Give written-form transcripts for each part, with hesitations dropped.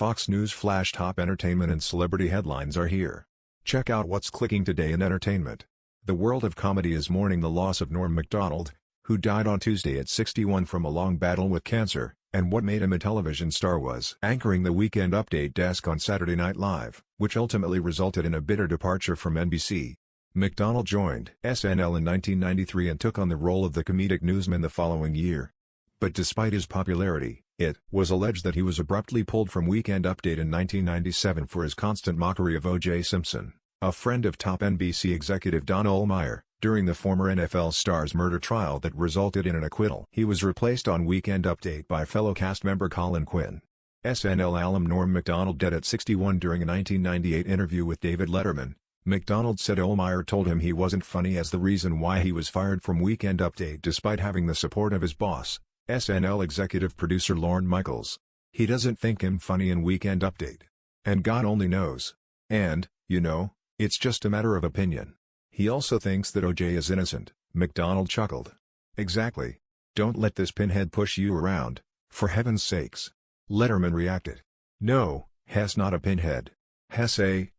Fox News Flash top entertainment and celebrity headlines are here. Check out what's clicking today in entertainment. The world of comedy is mourning the loss of Norm Macdonald, who died on Tuesday at 61 from a long battle with cancer, and what made him a television star was anchoring the Weekend Update desk on Saturday Night Live, which ultimately resulted in a bitter departure from NBC. Macdonald joined SNL in 1993 and took on the role of the comedic newsman the following year. But despite his popularity, it was alleged that he was abruptly pulled from Weekend Update in 1997 for his constant mockery of O.J. Simpson, a friend of top NBC executive Don Ohlmeyer, during the former NFL star's murder trial that resulted in an acquittal. He was replaced on Weekend Update by fellow cast member Colin Quinn. SNL alum Norm Macdonald died at 61 during a 1998 interview with David Letterman. Macdonald said Ohlmeyer told him he wasn't funny as the reason why he was fired from Weekend Update despite having the support of his boss, SNL executive producer Lorne Michaels. He doesn't think him funny in Weekend Update. And God only knows. And, you know, it's just a matter of opinion. He also thinks that O.J. is innocent, Macdonald chuckled. Exactly. Don't let this pinhead push you around, for heaven's sakes. Letterman reacted. No, Hess not a pinhead. Hess a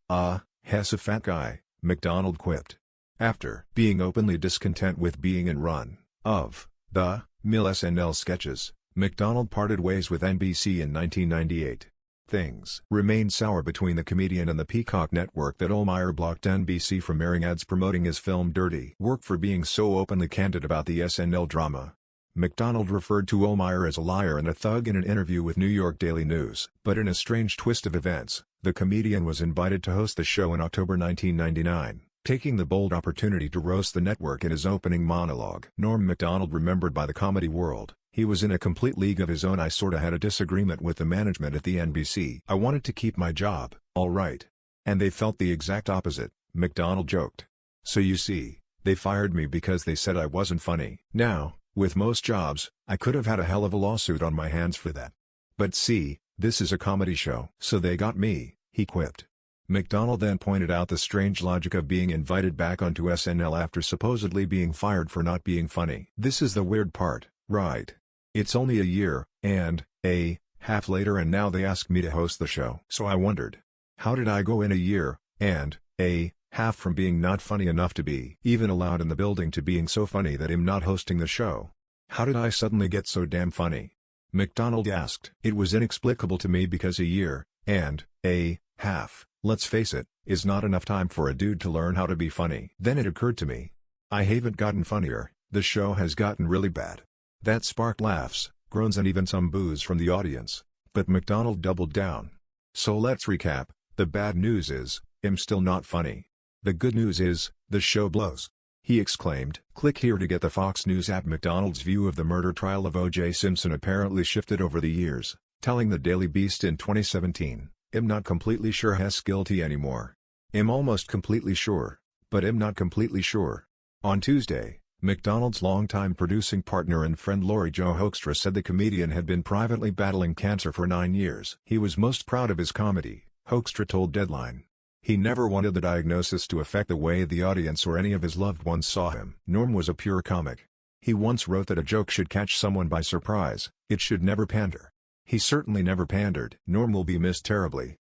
fat guy, Macdonald quipped. After being openly discontent with being in run of the mill SNL sketches, Macdonald parted ways with NBC in 1998. Things remained sour between the comedian and the Peacock network that Ohlmeyer blocked NBC from airing ads promoting his film Dirty Work for being so openly candid about the SNL drama. Macdonald referred to Ohlmeyer as a liar and a thug in an interview with New York Daily News. But in a strange twist of events, the comedian was invited to host the show in October 1999, taking the bold opportunity to roast the network in his opening monologue. Norm Macdonald remembered by the comedy world, he was in a complete league of his own. I sorta had a disagreement with the management at the NBC. I wanted to keep my job, all right. And they felt the exact opposite, Macdonald joked. So you see, they fired me because they said I wasn't funny. Now, with most jobs, I could have had a hell of a lawsuit on my hands for that. But see, this is a comedy show. So they got me, he quipped. Macdonald then pointed out the strange logic of being invited back onto SNL after supposedly being fired for not being funny. This is the weird part, right? It's only a year and a half later and now they ask me to host the show. So I wondered, how did I go in a year and a half from being not funny enough to be even allowed in the building to being so funny that I'm not hosting the show? How did I suddenly get so damn funny? Macdonald asked. It was inexplicable to me because a year and a half, let's face it, is not enough time for a dude to learn how to be funny. Then it occurred to me, I haven't gotten funnier, the show has gotten really bad. That sparked laughs, groans and even some boos from the audience, but Macdonald doubled down. So let's recap. The bad news is, I'm still not funny. The good news is, the show blows. He exclaimed. Click here to get the Fox News app. Macdonald's view of the murder trial of O.J. Simpson apparently shifted over the years, telling the Daily Beast in 2017, I'm not completely sure Hess guilty anymore. I'm almost completely sure, but I'm not completely sure. On Tuesday, Macdonald's longtime producing partner and friend Laurie Jo Hoekstra said the comedian had been privately battling cancer for 9 years. He was most proud of his comedy, Hoekstra told Deadline. He never wanted the diagnosis to affect the way the audience or any of his loved ones saw him. Norm was a pure comic. He once wrote that a joke should catch someone by surprise, it should never pander. He certainly never pandered. Norm will be missed terribly.